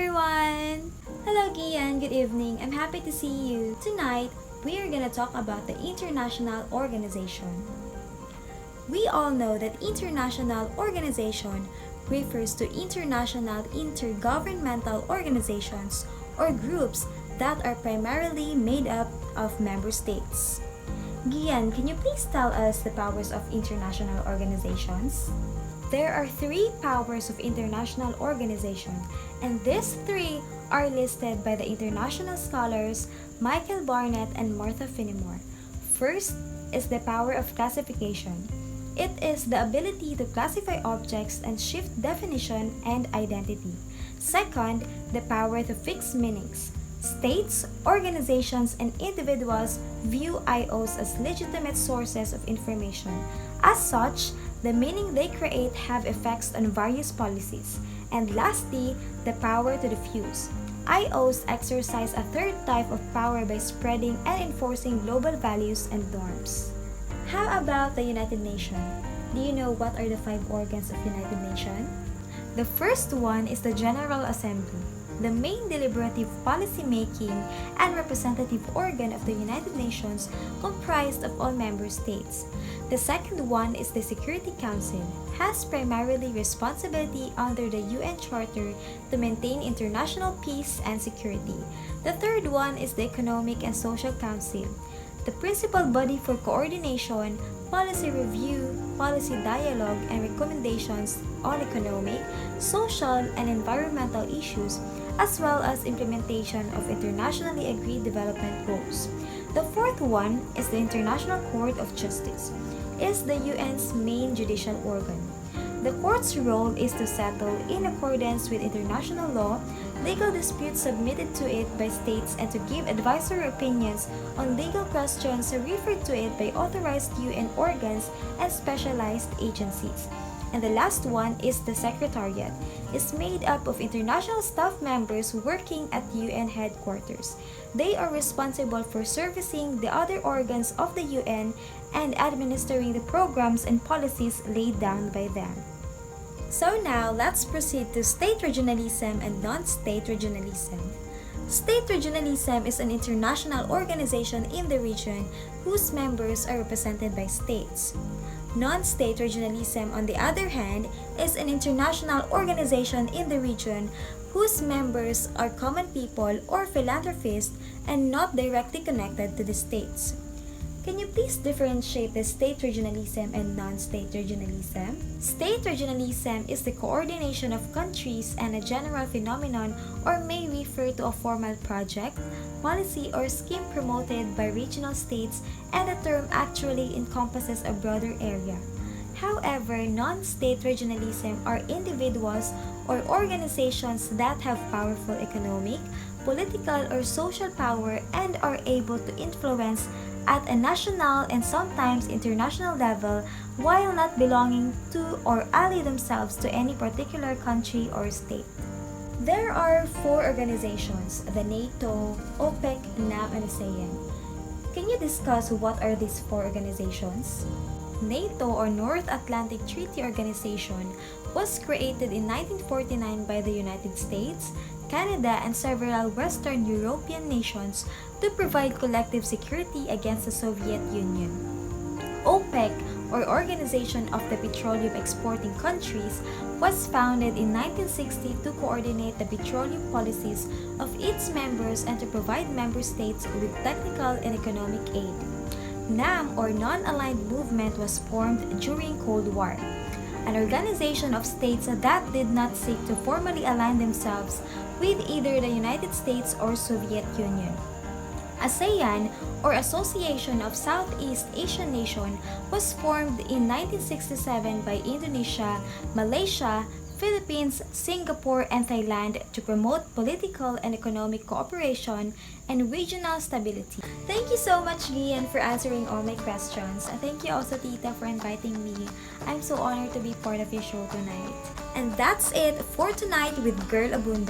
everyone! Hello Gian, good evening. I'm happy to see you. Tonight, we are gonna talk about the international organization. We all know that international organization refers to international intergovernmental organizations or groups that are primarily made up of member states. Gian, can you please tell us the powers of international organizations? There are three powers of international organization, and these three are listed by the international scholars Michael Barnett and Martha Finnemore. First is the power of classification. It is the ability to classify objects and shift definition and identity. Second, the power to fix meanings. States, organizations, and individuals view IOs as legitimate sources of information. As such, the meaning they create have effects on various policies. And lastly, the power to diffuse. IOs exercise a third type of power by spreading and enforcing global values and norms. How about the United Nations? Do you know what are the 5 organs of United Nations? The first one is the General Assembly, the main deliberative policy-making and representative organ of the United Nations comprised of all member states. The second one is the Security Council, has primarily responsibility under the UN Charter to maintain international peace and security. The third one is the Economic and Social Council, the principal body for coordination, policy review, policy dialogue, and recommendations on economic, social, and environmental issues, as well as implementation of internationally agreed development goals. The fourth one is the International Court of Justice. It is the UN's main judicial organ. The court's role is to settle, in accordance with international law, legal disputes submitted to it by states and to give advisory opinions on legal questions referred to it by authorized UN organs and specialized agencies. And the last one is the Secretariat. It's made up of international staff members working at UN headquarters. They are responsible for servicing the other organs of the UN and administering the programs and policies laid down by them. So now, let's proceed to state regionalism and non-state regionalism. State regionalism is an international organization in the region whose members are represented by states. Non-state regionalism, on the other hand, is an international organization in the region whose members are common people or philanthropists and not directly connected to the states. Can you please differentiate the state regionalism and non-state regionalism? State regionalism is the coordination of countries and a general phenomenon or may refer to a formal project, policy, or scheme promoted by regional states, and the term actually encompasses a broader area. However, non-state regionalism are individuals or organizations that have powerful economic, political, or social power and are able to influence at a national and sometimes international level while not belonging to or ally themselves to any particular country or state. There are 4 organizations, the NATO, OPEC, NAM, and ASEAN. Can you discuss what are these 4 organizations? NATO, or North Atlantic Treaty Organization, was created in 1949 by the United States, Canada, and several Western European nations to provide collective security against the Soviet Union. OPEC, or Organization of the Petroleum Exporting Countries, was founded in 1960 to coordinate the petroleum policies of its members and to provide member states with technical and economic aid. NAM, or Non-Aligned Movement, was formed during Cold War, an organization of states that did not seek to formally align themselves with either the United States or Soviet Union. ASEAN, or Association of Southeast Asian Nations, was formed in 1967 by Indonesia, Malaysia, Philippines, Singapore, and Thailand to promote political and economic cooperation and regional stability. Thank you so much, Gian, for answering all my questions. And thank you also, Tita, for inviting me. I'm so honored to be part of your show tonight. And that's it for tonight with Girl Abunda.